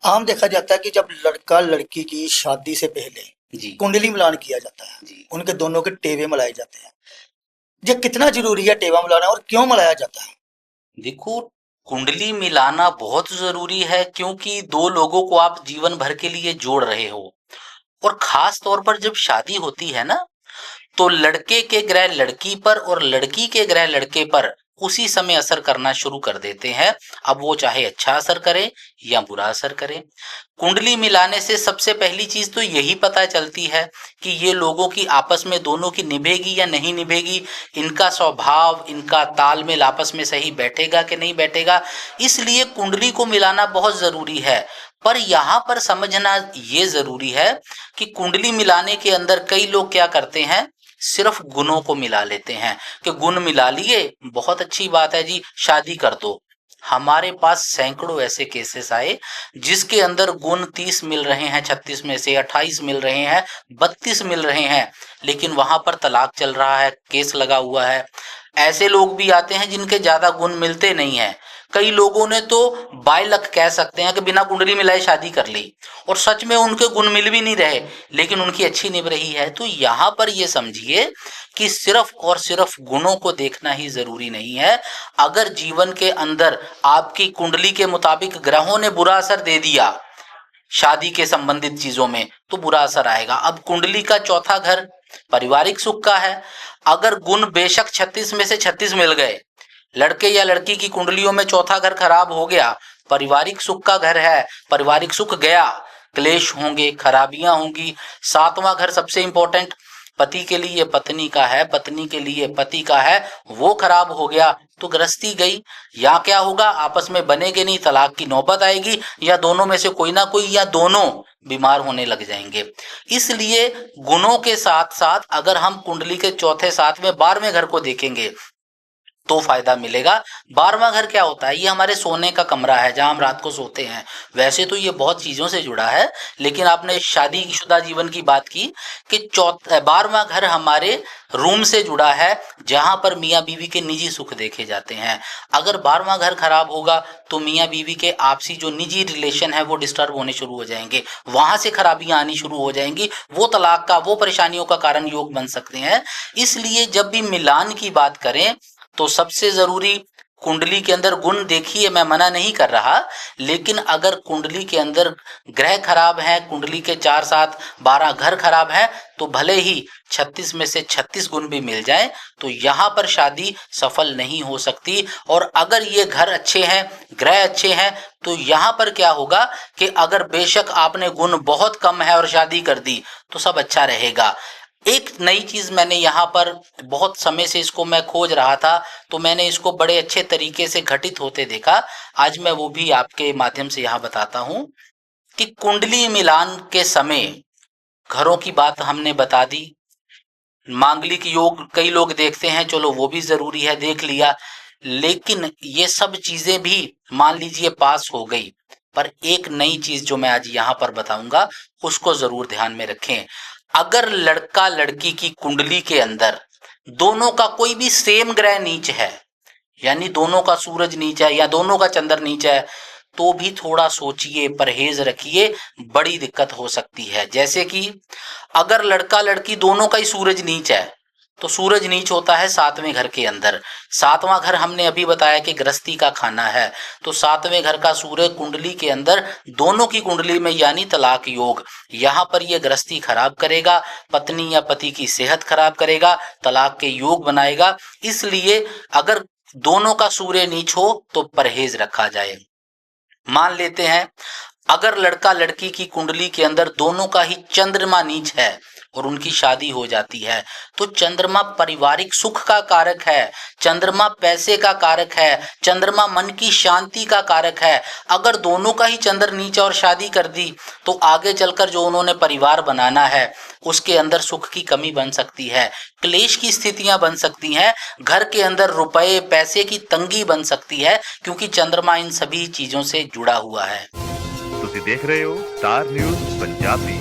आम देखा जाता है कि जब लड़का लड़की की शादी से पहले जी कुंडली मिलान किया जाता है, जी। उनके दोनों के टेवे मिलाए जाते हैं। ये कितना जरूरी है टेवा मिलाना और क्यों मिलाया जाता है? देखो, कुंडली मिलाना बहुत जरूरी है क्योंकि दो लोगों को आप जीवन भर के लिए जोड़ रहे हो। और खास तौर पर जब शादी होती है ना, तो लड़के के ग्रह लड़की पर और लड़की के ग्रह लड़के पर उसी समय असर करना शुरू कर देते हैं। अब वो चाहे अच्छा असर करे या बुरा असर करे। कुंडली मिलाने से सबसे पहली चीज तो यही पता चलती है कि ये लोगों की आपस में दोनों की निभेगी या नहीं निभेगी, इनका स्वभाव, इनका तालमेल आपस में सही बैठेगा कि नहीं बैठेगा। इसलिए कुंडली को मिलाना बहुत जरूरी है। पर यहाँ पर समझना ये जरूरी है कि कुंडली मिलाने के अंदर कई लोग क्या करते हैं, सिर्फ गुणों को मिला लेते हैं कि गुण मिला लिए, बहुत अच्छी बात है जी, शादी कर दो। हमारे पास सैकड़ों ऐसे केसेस आए जिसके अंदर गुण 30 मिल रहे हैं, 36 में से 28 मिल रहे हैं, 32 मिल रहे हैं, लेकिन वहां पर तलाक चल रहा है, केस लगा हुआ है। ऐसे लोग भी आते हैं जिनके ज्यादा गुण मिलते नहीं है। कई लोगों ने तो बाय लक कह सकते हैं कि बिना कुंडली मिलाए शादी कर ली और सच में उनके गुण मिल भी नहीं रहे, लेकिन उनकी अच्छी निभ रही है। तो यहाँ पर ये समझिए कि सिर्फ और सिर्फ गुणों को देखना ही जरूरी नहीं है। अगर जीवन के अंदर आपकी कुंडली के मुताबिक ग्रहों ने बुरा असर दे दिया शादी के संबंधित चीजों में, तो बुरा असर आएगा। अब कुंडली का चौथा घर पारिवारिक सुख का है। अगर गुण बेशक 36 में से 36 मिल गए, लड़के या लड़की की कुंडलियों में चौथा घर खराब हो गया, पारिवारिक सुख का घर है, पारिवारिक सुख गया, क्लेश होंगे, खराबियां होंगी। सातवां घर सबसे इंपॉर्टेंट, पति के लिए पत्नी का है, पत्नी के लिए पति का है, वो खराब हो गया तो गृहस्थी गई। या क्या होगा, आपस में बनेगे नहीं, तलाक की नौबत आएगी, या दोनों में से कोई ना कोई या दोनों बीमार होने लग जाएंगे। इसलिए गुणों के साथ साथ अगर हम कुंडली के चौथे, सातवें, 12वें घर को देखेंगे तो फायदा मिलेगा। 12वां घर क्या होता है, ये हमारे सोने का कमरा है जहां हम रात को सोते हैं। वैसे तो ये बहुत चीजों से जुड़ा है, लेकिन आपने शादीशुदा जीवन की बात की कि 12वां घर हमारे रूम से जुड़ा है जहां पर मियाँ बीवी के निजी सुख देखे जाते हैं। अगर 12वां घर खराब होगा तो मियाँ बीवी के आपसी जो निजी रिलेशन है वो डिस्टर्ब होने शुरू हो जाएंगे, वहां से खराबियां आनी शुरू हो जाएंगी, वो तलाक का, वो परेशानियों का कारण योग बन सकते हैं। इसलिए जब भी मिलान की बात करें तो सबसे जरूरी, कुंडली के अंदर गुण देखिए, मैं मना नहीं कर रहा, लेकिन अगर कुंडली के अंदर ग्रह खराब है, कुंडली के 4, 7, 12 घर खराब है, तो भले ही 36 में से 36 गुण भी मिल जाए तो यहां पर शादी सफल नहीं हो सकती। और अगर ये घर अच्छे हैं, ग्रह अच्छे हैं, तो यहां पर क्या होगा कि अगर बेशक आपने गुण बहुत कम है और शादी कर दी तो सब अच्छा रहेगा। एक नई चीज मैंने यहाँ पर, बहुत समय से इसको मैं खोज रहा था, तो मैंने इसको बड़े अच्छे तरीके से घटित होते देखा। आज मैं वो भी आपके माध्यम से यहाँ बताता हूँ कि कुंडली मिलान के समय घरों की बात हमने बता दी। मांगलिक योग कई लोग देखते हैं, चलो वो भी जरूरी है, देख लिया। लेकिन ये सब चीजें भी मान लीजिए पास हो गई, पर एक नई चीज जो मैं आज यहाँ पर बताऊंगा उसको जरूर ध्यान में रखें। अगर लड़का लड़की की कुंडली के अंदर दोनों का कोई भी सेम ग्रह नीच है, यानी दोनों का सूरज नीच है या दोनों का चंद्र नीच है, तो भी थोड़ा सोचिए, परहेज रखिए, बड़ी दिक्कत हो सकती है। जैसे कि अगर लड़का लड़की दोनों का ही सूरज नीच है, तो सूरज नीच होता है 7वें घर के अंदर। 7वां घर हमने अभी बताया कि गृहस्थी का खाना है, तो 7वें घर का सूर्य कुंडली के अंदर दोनों की कुंडली में, यानी तलाक योग, यहाँ पर ये गृहस्थी खराब करेगा, पत्नी या पति की सेहत खराब करेगा, तलाक के योग बनाएगा। इसलिए अगर दोनों का सूर्य नीच हो तो परहेज रखा जाए। मान लेते हैं अगर लड़का लड़की की कुंडली के अंदर दोनों का ही चंद्रमा नीच है और उनकी शादी हो जाती है, तो चंद्रमा पारिवारिक सुख का कारक है, चंद्रमा पैसे का कारक है, चंद्रमा मन की शांति का कारक है। अगर दोनों का ही चंद्र नीच और शादी कर दी तो आगे चलकर जो उन्होंने परिवार बनाना है उसके अंदर सुख की कमी बन सकती है, क्लेश की स्थितियां बन सकती हैं, घर के अंदर रुपए पैसे की तंगी बन सकती है, क्योंकि चंद्रमा इन सभी चीजों से जुड़ा हुआ है। ਤੁਸੀਂ ਦੇਖ ਰਹੇ ਹੋ ਸਟਾਰ ਨਿਊਜ਼ ਪੰਜਾਬੀ।